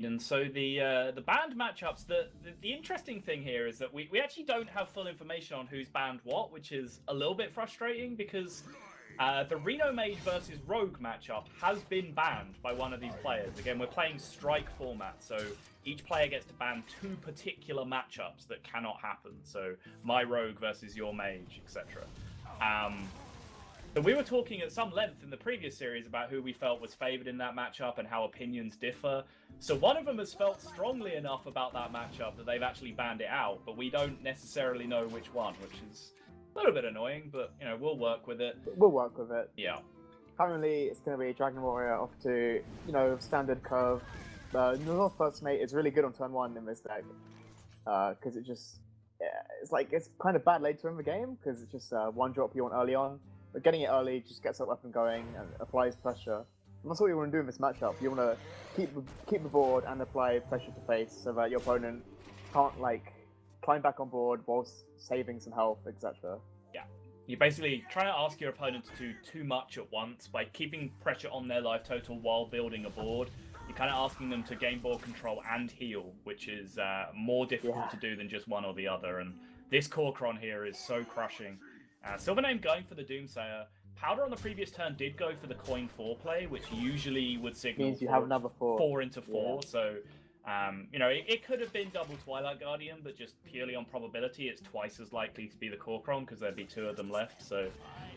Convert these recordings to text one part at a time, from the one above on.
And so the banned matchups, the interesting thing here is that we actually don't have full information on who's banned what, which is a little bit frustrating because the Reno Mage versus Rogue matchup has been banned by one of these players. Again, we're playing strike format, so each player gets to ban 2 particular matchups that cannot happen. So my Rogue versus your Mage, etc. But we were talking at some length in the previous series about who we felt was favored in that matchup and how opinions differ. So one of them has felt strongly enough about that matchup that they've actually banned it out, but we don't necessarily know which one, which is a little bit annoying, but we'll work with it. We'll work with it. Yeah. Currently, it's going to be Dragon Warrior off to, standard curve. North First Mate is really good on turn 1 in this deck, because it's kind of bad later in the game, because it's just one drop you want early on. But getting it early just gets that weapon going and applies pressure. And that's what you want to do in this matchup. You want to keep the board and apply pressure to face so that your opponent can't climb back on board whilst saving some health, etc. Yeah. You're basically trying to ask your opponent to do too much at once by keeping pressure on their life total while building a board. You're kind of asking them to gain board control and heal, which is more difficult to do than just one or the other. And this Corcron here is so crushing. SilverName going for the Doomsayer. Powder on the previous turn did go for the coin 4 play, which usually would signal means you have another 4 into 4. Yeah. So, it could have been double Twilight Guardian, but just purely on probability, it's twice as likely to be the Corcron because there'd be 2 of them left. So,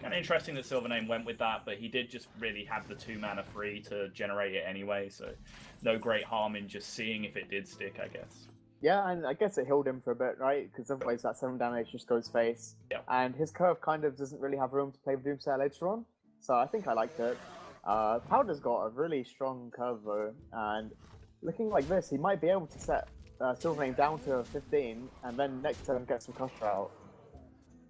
kind of interesting that SilverName went with that, but he did just really have the 2 mana free to generate it anyway. So, no great harm in just seeing if it did stick, I guess. Yeah, and I guess it healed him for a bit, right? Because otherwise that 7 damage just goes face. Yep. And his curve kind of doesn't really have room to play with Doomsayer later on. So I think I liked it. Powder's got a really strong curve though, and looking like this, he might be able to set SilverName down to 15, and then next turn get some Crusher out.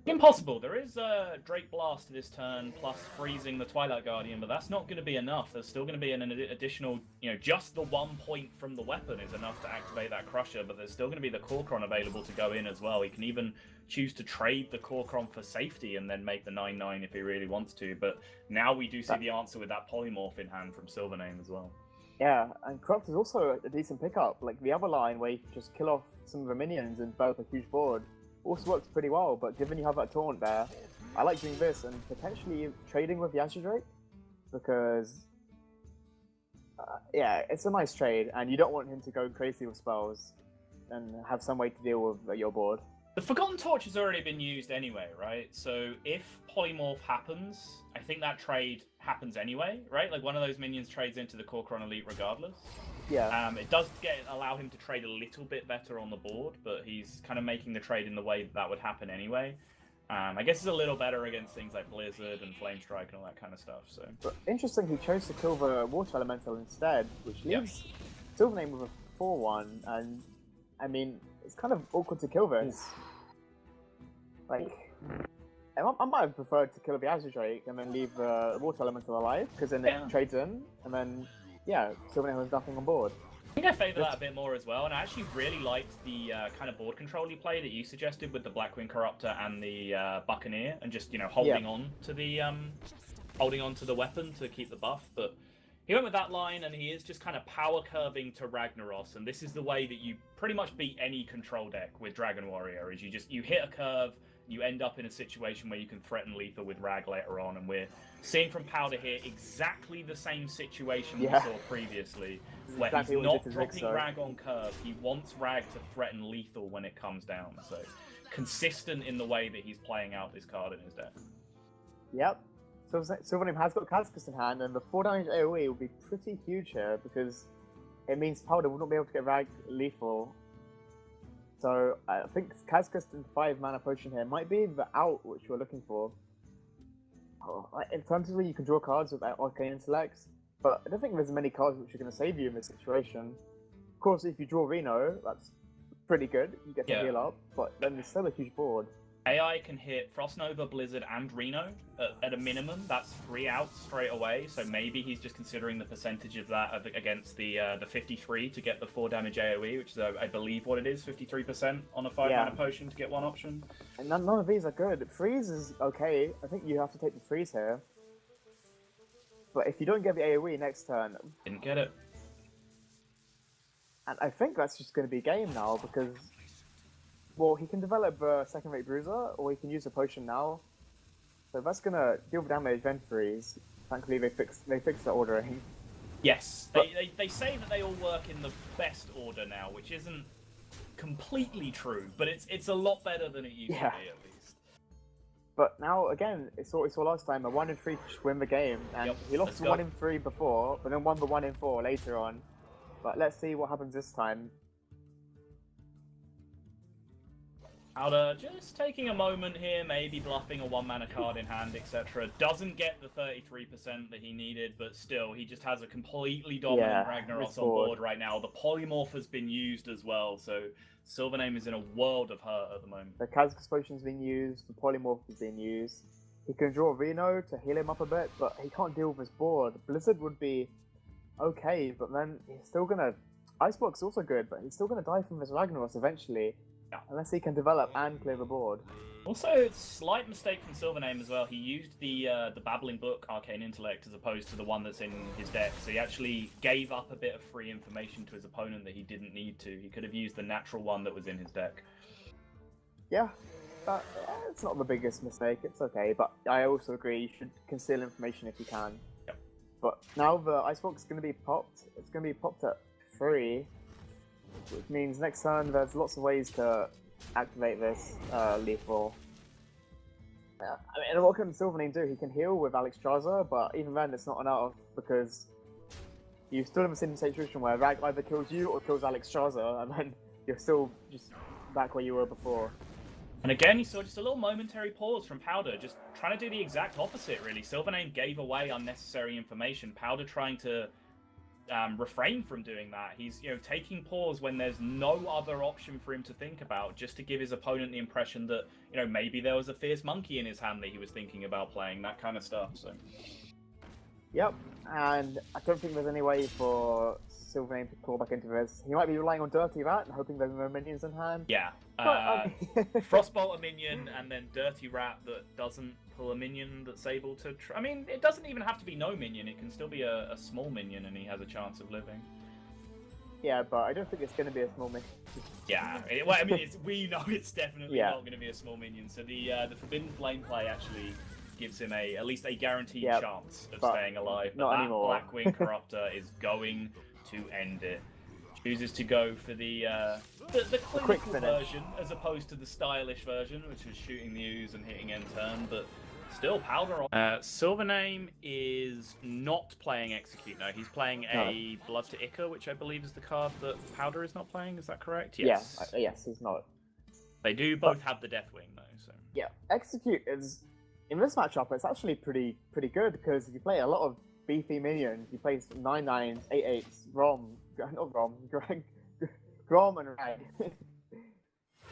Impossible. There is Drake Blast this turn, plus freezing the Twilight Guardian, but that's not going to be enough. There's still going to be an additional, just the 1 point from the weapon is enough to activate that Crusher, but there's still going to be the Corcron available to go in as well. He can even choose to trade the Corcron for safety and then make the 9/9 if he really wants to, but now we do see the answer with that Polymorph in hand from SilverName as well. Yeah, and Corrupt is also a decent pickup. Like the other line where you can just kill off some of the minions and develop a huge board also works pretty well, but given you have that taunt there, I like doing this and potentially trading with the Azure Drake, because it's a nice trade, and you don't want him to go crazy with spells and have some way to deal with your board. The Forgotten Torch has already been used anyway, right? So if Polymorph happens, I think that trade happens anyway, right? Like one of those minions trades into the Corcron Elite regardless. Yeah. It does allow him to trade a little bit better on the board, but he's kind of making the trade in the way that would happen anyway. I guess it's a little better against things like Blizzard and Flame Strike and all that kind of stuff. So, but interesting, he chose to kill the Water Elemental instead, which leaves SilverName with a 4/1, and I mean, it's kind of awkward to kill this. Like, I might have preferred to kill the Azure Drake and then leave the Water Elemental alive, because then it trades in, and then SilverName has nothing on board. I think I favour that a bit more as well, and I actually really liked the kind of board control you play that you suggested with the Blackwing Corruptor and the Buccaneer, and just holding on to the weapon to keep the buff. But he went with that line, and he is just kind of power curving to Ragnaros, and this is the way that you pretty much beat any control deck with Dragon Warrior. Is you hit a curve, you end up in a situation where you can threaten lethal with Rag later on, and we're seeing from Powder here exactly the same situation we saw previously, where he's not dropping Rag on curve. He wants Rag to threaten lethal when it comes down. So consistent in the way that he's playing out this card in his deck. Yep. So SilverName has got Kazakist in hand, and the 4 damage AoE will be pretty huge here, because it means Powder will not be able to get Rag lethal. So I think Kazakist and 5 mana potion here might be the out which we're looking for. Alternatively, you can draw cards with Arcane Intellects, but I don't think there's many cards which are going to save you in this situation. Of course, if you draw Reno, that's pretty good. You get to heal up, but then there's still a huge board. AI can hit Frost Nova, Blizzard, and Reno at a minimum. That's 3 outs straight away. So maybe he's just considering the percentage of that against the 53 to get the 4 damage AoE, which is I believe what it is, 53% on a 5 mana potion to get one option. And none of these are good. Freeze is okay. I think you have to take the freeze here. But if you don't get the AoE next turn, didn't get it. And I think that's just going to be game now because, well, he can develop a second-rate bruiser, or he can use a potion now. So that's going to deal damage, then freeze. Thankfully, they fixed the ordering. Yes, they say that they all work in the best order now, which isn't completely true, but it's a lot better than it used to be, at least. But now, again, it's all last time. A 1 in 3 to win the game, and he lost to 1 in 3 before, but then won the 1 in 4 later on. But let's see what happens this time. Powder just taking a moment here, maybe bluffing a 1-mana card in hand, etc. Doesn't get the 33% that he needed, but still, he just has a completely dominant Ragnaros on board right now. The polymorph has been used as well, so SilverName is in a world of hurt at the moment. The Kazakh potion's been used, the polymorph has been used. He can draw Reno to heal him up a bit, but he can't deal with his board. Blizzard would be okay, but then he's still gonna... Icebox is also good, but he's still gonna die from this Ragnaros eventually. Yeah. Unless he can develop and clear the board. Also, slight mistake from SilverName as well. He used the Babbling Book, Arcane Intellect, as opposed to the one that's in his deck. So he actually gave up a bit of free information to his opponent that he didn't need to. He could have used the natural one that was in his deck. Yeah, but it's not the biggest mistake. It's okay, but I also agree you should conceal information if you can. Yep. But now the Icebox is going to be popped. It's going to be popped at 3. Which means next turn there's lots of ways to activate this lethal. Yeah. I mean, what can SilverName do? He can heal with Alexstrasza, but even then it's not enough because you still have a same situation where Rag either kills you or kills Alexstrasza, and then you're still just back where you were before. And again, you saw just a little momentary pause from Powder, just trying to do the exact opposite, really. SilverName gave away unnecessary information. Powder trying to refrain from doing that. He's taking pause when there's no other option for him to think about, just to give his opponent the impression that maybe there was a fierce monkey in his hand that he was thinking about playing, that kind of stuff. So yep, and I don't think there's any way for SilverName to claw back into this. He might be relying on Dirty Rat and hoping there's no minions in hand. Yeah, Frostbolt a minion and then Dirty Rat that doesn't pull a minion that's able to... I mean, it doesn't even have to be no minion. It can still be a small minion and he has a chance of living. Yeah, but I don't think it's going to be a small minion. Yeah, well, I mean, we know it's definitely not going to be a small minion. So the Forbidden Flame play actually gives him at least a guaranteed chance of staying alive. But not that anymore. Blackwing Corruptor is going to end it. Chooses to go for the clinical version as opposed to the stylish version, which was shooting the ooze and hitting end turn, but still Powder on. SilverName is not playing Execute now. He's playing a Blood to Ichor, which I believe is the card that Powder is not playing. Is that correct? Yes. Yeah, yes, he's not. They do both have the Deathwing though. So yeah, Execute is in this matchup. It's actually pretty good because if you play a lot of beefy minions, you play 9/9s, 8/8s, Grom and Rag.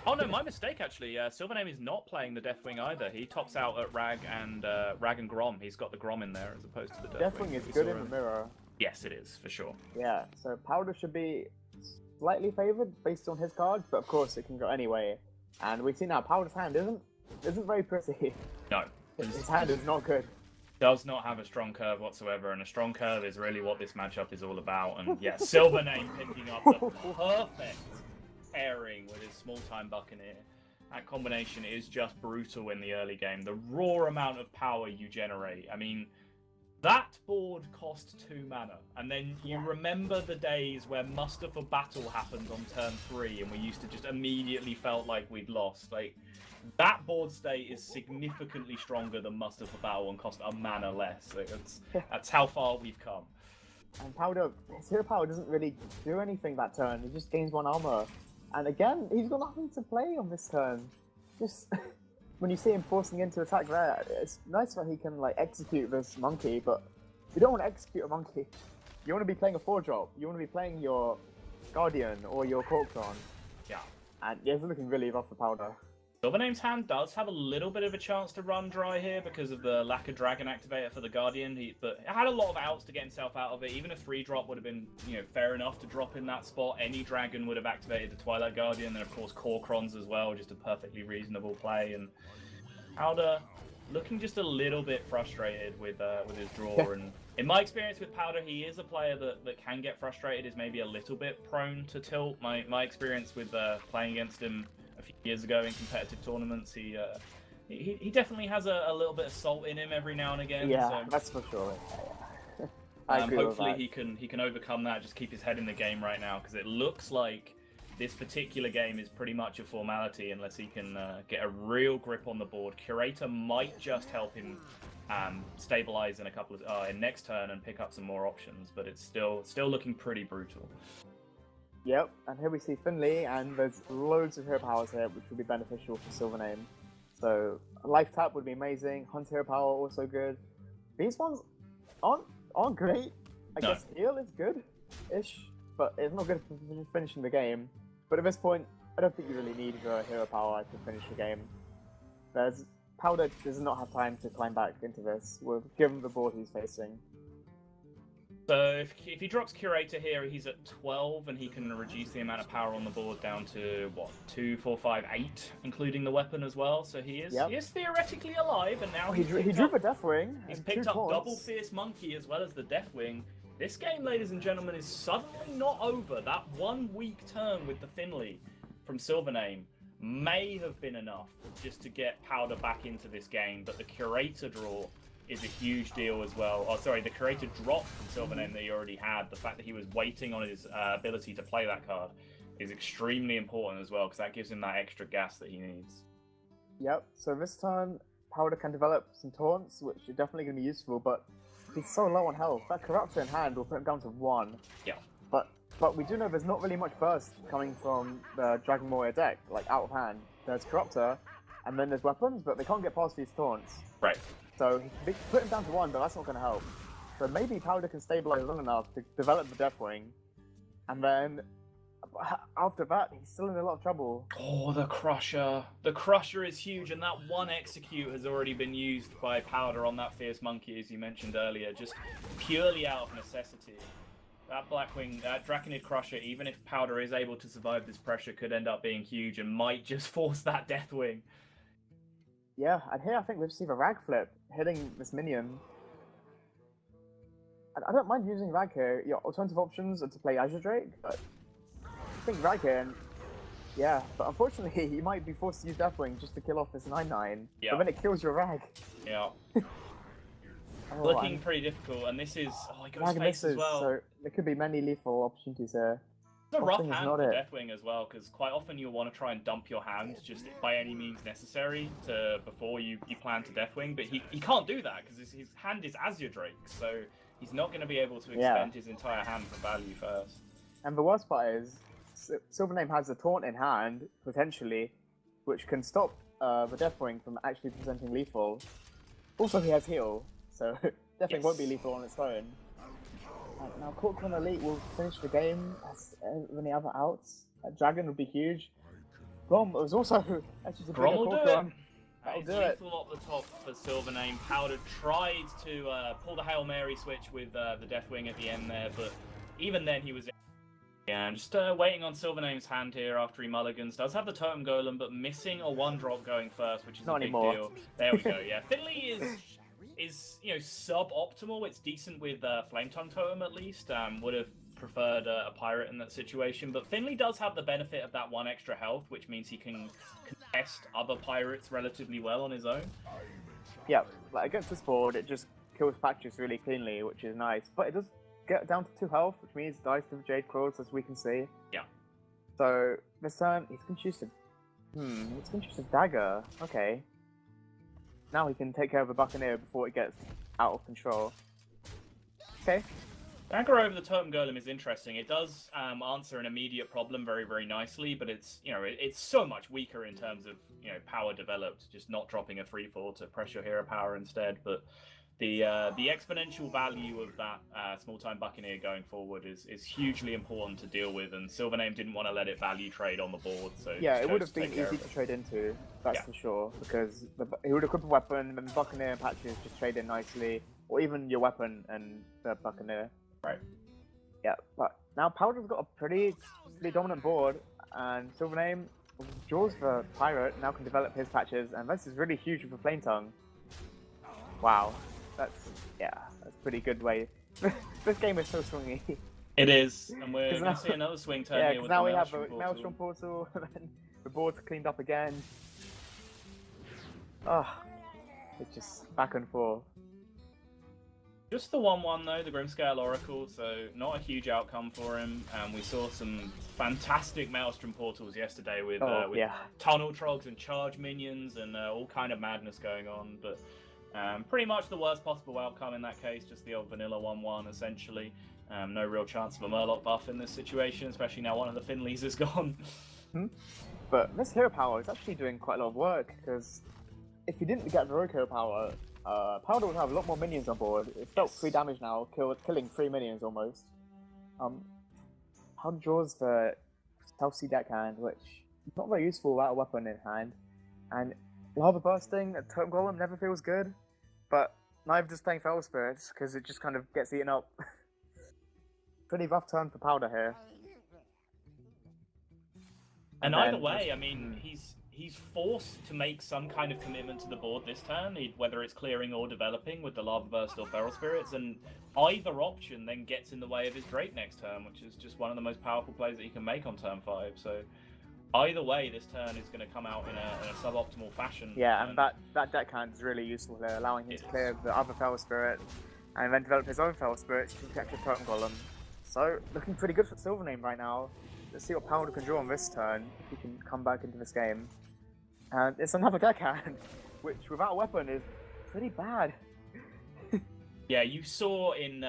Oh no, my mistake actually. SilverName is not playing the Deathwing either. He tops out at Rag and Grom. He's got the Grom in there as opposed to the Deathwing. Deathwing is good in the mirror. Yes, it is for sure. Yeah, so Powder should be slightly favoured based on his cards, but of course it can go anyway. And we've seen now Powder's hand isn't very pretty. No, his hand is not good. Does not have a strong curve whatsoever, and a strong curve is really what this matchup is all about. And yeah, SilverName picking up the perfect pairing with his small-time Buccaneer. That combination is just brutal in the early game. The raw amount of power you generate. I mean, that board cost 2 mana, and then you remember the days where Muster for Battle happened on turn 3, and we used to just immediately felt like we'd lost. Like, that board state is significantly stronger than Muster for Battle and cost a mana less. Like, that's how far we've come. And Powder, his hero power doesn't really do anything that turn. He just gains 1 armor. And again, he's got nothing to play on this turn. Just when you see him forcing into attack there, it's nice that he can execute this monkey, but you don't want to execute a monkey. You want to be playing a 4-drop. You want to be playing your Guardian or your Corkron. Yeah. And yeah, it's looking really rough for Powder. SilverName's hand does have a little bit of a chance to run dry here because of the lack of Dragon activator for the Guardian. But it had a lot of outs to get himself out of it. Even a 3-drop would have been, fair enough to drop in that spot. Any Dragon would have activated the Twilight Guardian, and of course Corkrons as well, just a perfectly reasonable play. And Powder looking just a little bit frustrated with his draw. And in my experience with Powder, he is a player that can get frustrated, is maybe a little bit prone to tilt. My experience with playing against him a few years ago in competitive tournaments, he definitely has a little bit of salt in him every now and again. Yeah, so, that's for sure. I agree hopefully with that. he can overcome that, just keep his head in the game right now, because it looks like this particular game is pretty much a formality unless he can get a real grip on the board. Curator might just help him stabilize in a couple of in next turn and pick up some more options, but it's still looking pretty brutal. Yep, and here we see Finley, and there's loads of hero powers here, which will be beneficial for SilverName. So Life Tap would be amazing. Hunt hero power also good. These ones aren't great. I guess heal is good-ish, but it's not good for finishing the game. But at this point, I don't think you really need your hero power to finish the game. Powder does not have time to climb back into this, given the board he's facing. So if he drops Curator here, he's at 12, and he can reduce the amount of power on the board down to, what, 2, 4, 5, 8, including the weapon as well. So he is theoretically alive, and now he drew the Deathwing. He's picked up double Fierce Monkey as well as the Deathwing. This game, ladies and gentlemen, is suddenly not over. That 1 week turn with the Finley from SilverName may have been enough just to get Powder back into this game, but the Curator draw is a huge deal as well. Oh, sorry, the Curator drop from SilverName that he already had, the fact that he was waiting on his ability to play that card is extremely important as well, because that gives him that extra gas that he needs. Yep, so this turn, Powder can develop some taunts, which are definitely going to be useful, but he's so low on health. That Corruptor in hand will put him down to 1. Yeah. But we do know there's not really much burst coming from the Dragon Warrior deck, like out of hand. There's Corruptor, and then there's weapons, but they can't get past these taunts. Right. So he put him down to 1, but that's not going to help. So maybe Powder can stabilize long enough to develop the Deathwing, and then after that, he's still in a lot of trouble. Oh, the Crusher. The Crusher is huge, and that 1 execute has already been used by Powder on that Fierce Monkey, as you mentioned earlier, just purely out of necessity. That Blackwing, that Draconid Crusher, even if Powder is able to survive this pressure, could end up being huge and might just force that Deathwing. Yeah, and here I think we see the Rag Flip hitting this minion. I don't mind using Rag here. Your alternative options are to play Azure Drake, but I think Rag here, yeah, but unfortunately you might be forced to use Deathwing just to kill off this 9/9, but then it kills your Rag. Yeah. Oh, Looking pretty difficult, and this is... Oh, he got Rag his face misses, as well. so there could be many lethal opportunities here. It's a rough Deathwing is hand not for it. Deathwing as well, because quite often you'll want to try and dump your hand just by any means necessary before you plan to Deathwing, but he can't do that because his hand is Azure Drake, so he's not going to be able to expend his entire hand for value first. And the worst part is, SilverName has a taunt in hand, potentially, which can stop the Deathwing from actually presenting lethal. Also, he has heal, so Deathwing won't be lethal on its own. Now, Corkman Elite will finish the game as any other outs. Dragon would be huge. Grom was also actually a Grom will do it. That'll do it. Lethal up the top for SilverName. Powder tried to pull the Hail Mary switch with the Deathwing at the end there, but even then he was... Yeah, I'm just waiting on SilverName's hand here after he mulligans. Does have the Totem Golem, but missing a 1-drop going first, which is a big deal. There we go, yeah. Finley is suboptimal. It's decent with Flame Tongue Totem at least. Would have preferred a pirate in that situation, but Finley does have the benefit of that 1 extra health, which means he can contest other pirates relatively well on his own. Yeah, like against this board, it just kills patches really cleanly, which is nice. But it does get down to 2 health, which means it dies to the Jade Claws, as we can see. Yeah. So this turn, he's going to choose a dagger. Okay. Now he can take care of the Buccaneer before it gets out of control. Okay. Dagger over the Totem Golem is interesting. It does answer an immediate problem very, very nicely, but it's it's so much weaker in terms of power developed. Just not dropping a 3/4 to press your hero power instead. But the exponential value of that small-time Buccaneer going forward is hugely important to deal with, and SilverName didn't want to let it value trade on the board. So yeah, it would have been easy to trade into. That's for sure, because he would equip a weapon, and then the Buccaneer and patches just trade in nicely, or even your weapon and the Buccaneer. Right. Yeah, but now Powder's got a pretty dominant board, and SilverName draws the pirate, now can develop his patches, and this is really huge with the Flame Tongue. Wow, that's a pretty good way. This game is so swingy. It is, and we're 'Cause going now- to see another swing turn Yeah, here because with now the we have Maelstrom a Portal. Maelstrom Portal, and then the board's cleaned up again. Ah, it's just back and forth. Just the 1-1 though, the Grimscale Oracle, so not a huge outcome for him. We saw some fantastic Maelstrom Portals yesterday with Tunnel Trogs and Charge Minions and all kind of madness going on, but pretty much the worst possible outcome in that case, just the old vanilla 1-1 essentially. No real chance of a Murloc buff in this situation, especially now one of the Finleys is gone. But this hero power is actually doing quite a lot of work, because if you didn't get the Rogue hero power, Powder would have a lot more minions on board. It's dealt 3 damage now, killing 3 minions almost. Powder draws the South Sea Deckhand, which is not very useful without a weapon in hand. And Lava Bursting at Totem Golem never feels good, but neither does playing Feral Spirits, because it just kind of gets eaten up. Pretty rough turn for Powder here. And either way, I mean, he's forced to make some kind of commitment to the board this turn, whether it's clearing or developing with the Lava Burst or Feral Spirits, and either option then gets in the way of his Drake next turn, which is just one of the most powerful plays that he can make on turn 5. So either way, this turn is going to come out in a suboptimal fashion. Yeah, and that deckhand is really useful here, allowing him to clear the other Feral Spirit, and then develop his own Feral Spirit to protect the Totem Golem. So, looking pretty good for SilverName right now. Let's see what Powder can draw on this turn, if he can come back into this game. And it's another deckhand, which without a weapon is pretty bad. Yeah, you saw in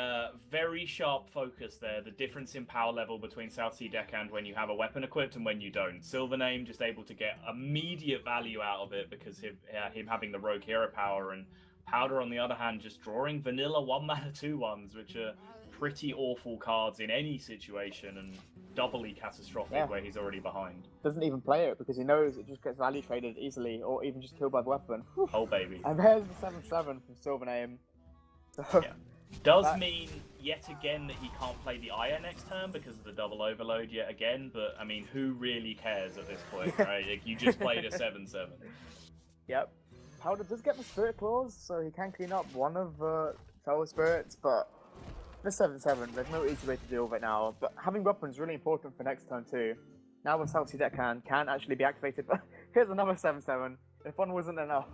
very sharp focus there the difference in power level between South Sea Deckhand when you have a weapon equipped and when you don't. SilverName just able to get immediate value out of it because him having the Rogue hero power, and Powder on the other hand just drawing vanilla 1-mana 2/1s, which are pretty awful cards in any situation and doubly catastrophic where he's already behind. Doesn't even play it because he knows it just gets value traded easily or even just killed by the weapon. Oh baby. And there's the 7/7 from SilverName. So, yeah. Does mean yet again that he can't play the Ire next turn because of the double overload yet again, but I mean, who really cares at this point, right? Like, you just played a 7/7. Yep. Powder does get the Spirit Claws, so he can clean up one of the Feral Spirits, but the 7/7, there's no easy way to deal with it now. But having weapons is really important for next turn too. Now the South Sea Deckhand can actually be activated, but here's another 7/7. If one wasn't enough.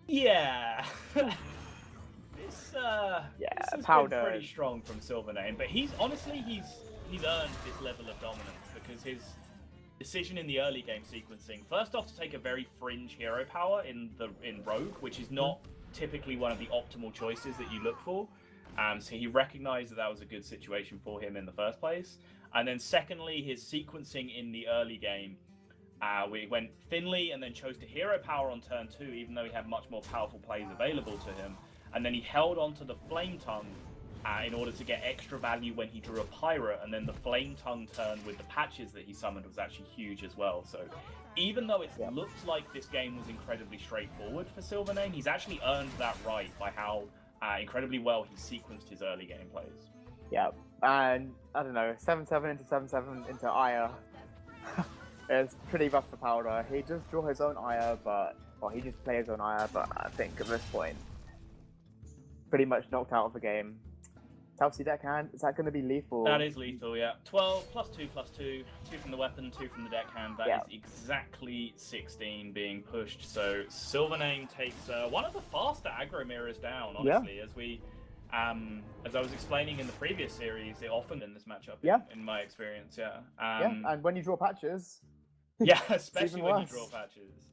Yeah. This has Powder been pretty strong from SilverName, but he's earned this level of dominance because his decision in the early game sequencing, first off, to take a very fringe hero power in Rogue, which is not typically one of the optimal choices that you look for. So he recognized that was a good situation for him in the first place. And then secondly, his sequencing in the early game, we went Finley and then chose to hero power on turn 2, even though he had much more powerful plays available to him. And then he held on to the Flame Tongue in order to get extra value when he drew a Pirate, and then the Flame Tongue turn with the patches that he summoned was actually huge as well. So even though it looked like this game was incredibly straightforward for SilverName, he's actually earned that right by how incredibly well he sequenced his early game plays. Yeah, and I don't know, 7/7 into 7/7 into Ire. It's pretty rough for Powder. He does draw his own Ire, he just plays his own Ire, but I think at this point, pretty much knocked out of the game. South Sea Deckhand, is that going to be lethal? That is lethal, yeah. 12 +2/+2, 2 from the weapon, 2 from the deckhand. That is exactly 16 being pushed. So SilverName takes one of the faster aggro mirrors down, honestly, as I was explaining in the previous series, it often in this matchup, in my experience, and when you draw patches... Yeah, especially when you draw patches.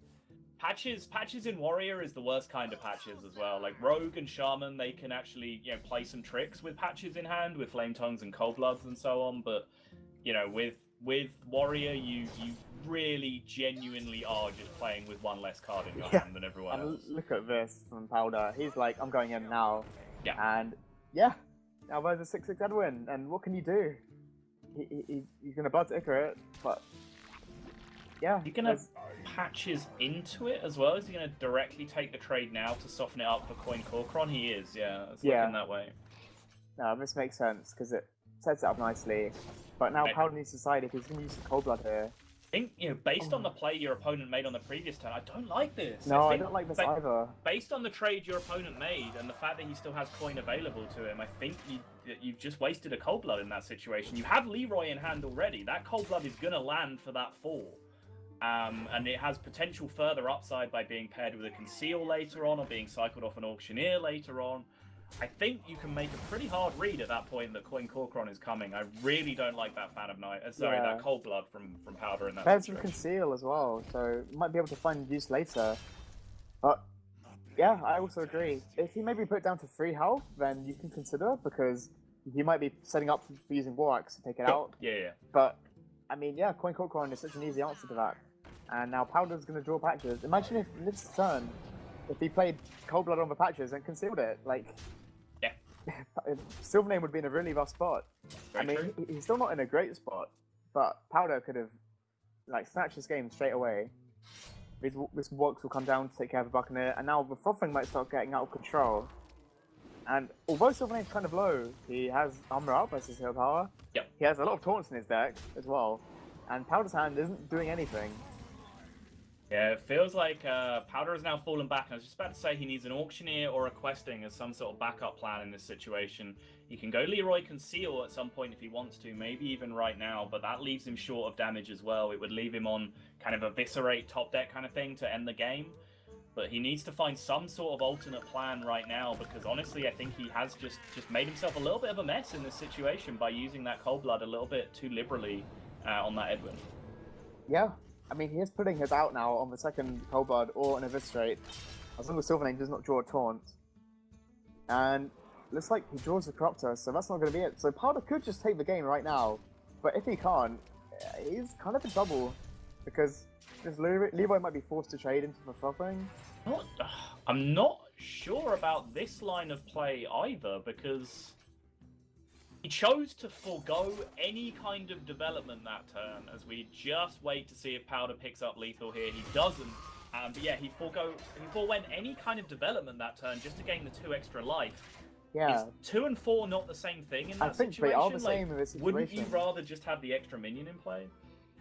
Patches in Warrior is the worst kind of patches as well. Like Rogue and Shaman, they can actually, play some tricks with patches in hand, with Flame Tongues and Cold Bloods and so on. But, with Warrior, you really genuinely are just playing with one less card in your hand than everyone else. Look at this from Powder. He's like, I'm going in now. Yeah. And, now there's a 6/6 Edwin, and what can you do? He's going to Blood Icarus, but... Yeah, you can have patches into it as well. Is he going to directly take the trade now to soften it up for Coin Corcoran? He is, it's looking that way. No, this makes sense because it sets it up nicely. But now Powder needs to decide if he's going to use the Cold Blood here. think, based on the play your opponent made on the previous turn, I don't like this. No, I think don't like this either. Based on the trade your opponent made and the fact that he still has coin available to him, I think you've just wasted a Cold Blood in that situation. You have Leroy in hand already. That Cold Blood is going to land for that 4. And it has potential further upside by being paired with a Conceal later on or being cycled off an Auctioneer later on. I think you can make a pretty hard read at that point that Coin Corcoran is coming. I really don't like that Fan of Night. That Cold Blood from Powder in that There's situation. some Conceal as well, so might be able to find use later. But yeah, I also agree. If he maybe put it down to 3 health, then you can consider, because he might be setting up for using War Axe to take it out. Yeah. But I mean, yeah, Coin Corcoran is such an easy answer to that. And now Powder's going to draw patches. Imagine if this turn, if he played Cold Blood on the patches and concealed it, like, yeah, SilverName would be in a really rough spot. Very true. He's still not in a great spot, but Powder could have, like, snatched this game straight away. This Works will come down to take care of the Buccaneer, and now the Frothing might start getting out of control. And although SilverName's kind of low, he has Armor Up versus Hero Power. Yep. He has a lot of taunts in his deck as well, and Powder's hand isn't doing anything. Yeah, it feels like Powder has now fallen back. I was just about to say he needs an Auctioneer or a Questing as some sort of backup plan in this situation. He can go Leroy Conceal at some point if he wants to, maybe even right now, but that leaves him short of damage as well. It would leave him on kind of Eviscerate top deck kind of thing to end the game. But he needs to find some sort of alternate plan right now, because honestly, I think he has just made himself a little bit of a mess in this situation by using that Cold Blood a little bit too liberally on that Edwin. Yeah. I mean, he is putting his out now on the second Cold Blood or an Eviscerate, as long as SilverName does not draw a taunt. And looks like he draws a Corruptor, so that's not going to be it. So Powder could just take the game right now, but if he can't, he's kind of in trouble, because Leroy might be forced to trade into the Frothing. I'm not sure about this line of play either, because he chose to forego any kind of development that turn, as we just wait to see if Powder picks up lethal here. He doesn't, but yeah, he forewent any kind of development that turn just to gain the 2 extra life. Yeah. Is 2 and 4 not the same thing in that situation? I think they are the same in this situation. Wouldn't you rather just have the extra minion in play?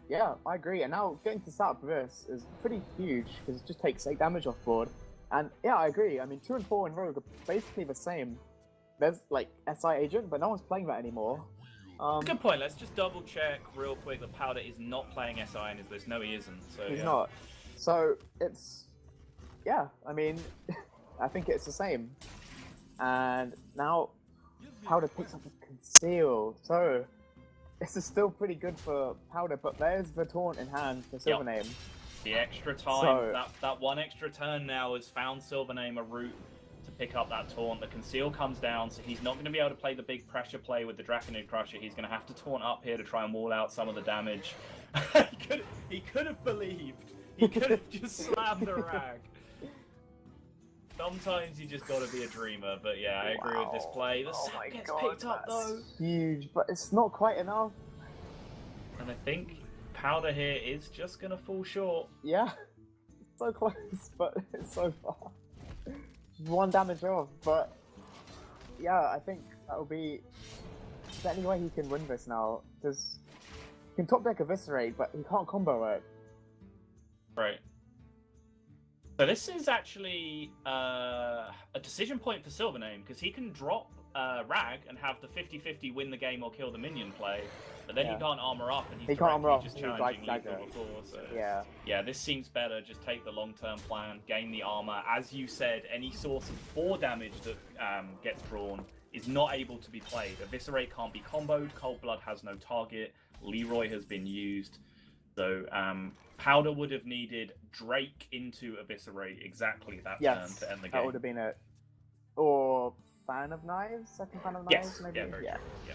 Yeah, I agree. And now getting to start with this is pretty huge, because it just takes 8 damage off board. And yeah, I agree. I mean, 2 and 4 in Rogue are basically the same. There's like SI Agent, but no one's playing that anymore. Good point. Let's just double check real quick that Powder is not playing SI in his list. No, he isn't. So he's not. So it's, yeah, I mean, I think it's the same. And now Powder picks up a Conceal. So this is still pretty good for Powder, but there's the taunt in hand for SilverName. Yep. The extra time, that 1 extra turn now has found SilverName a route to pick up that taunt. The Conceal comes down, so he's not going to be able to play the big pressure play with the Draconid Crusher. He's going to have to taunt up here to try and wall out some of the damage. he could have believed. He could have just slammed the rag. Sometimes you just got to be a dreamer, but yeah, I agree with this play. The sap gets picked up though. Huge, but it's not quite enough. And I think Powder here is just going to fall short. Yeah, so close, but it's so far. 1 damage off, but yeah, I think that will be the only way he can win this now. He can top deck Eviscerate, but he can't combo it. Right. So this is actually a decision point for SilverName, because he can drop Rag and have the 50-50 win the game or kill the minion play, but then he can't armor up, and he's just challenging lethal before. So yeah, this seems better. Just take the long-term plan, gain the armor. As you said, any source of 4 damage that gets drawn is not able to be played. Eviscerate can't be comboed. Cold Blood has no target. Leroy has been used. So Powder would have needed Drake into Eviscerate exactly that turn to end the game. That would have been it. Or Fan of Knives? Second Fan of Knives, maybe? Yeah, very true. Yeah.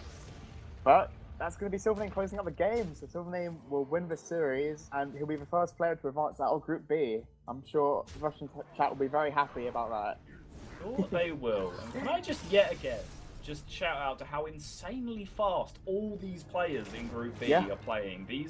But that's going to be SilverName closing up the game. So SilverName will win the series, and he'll be the first player to advance out of Group B. I'm sure the Russian chat will be very happy about that. Sure they will. And can I just yet again just shout out to how insanely fast all these players in Group B are playing. These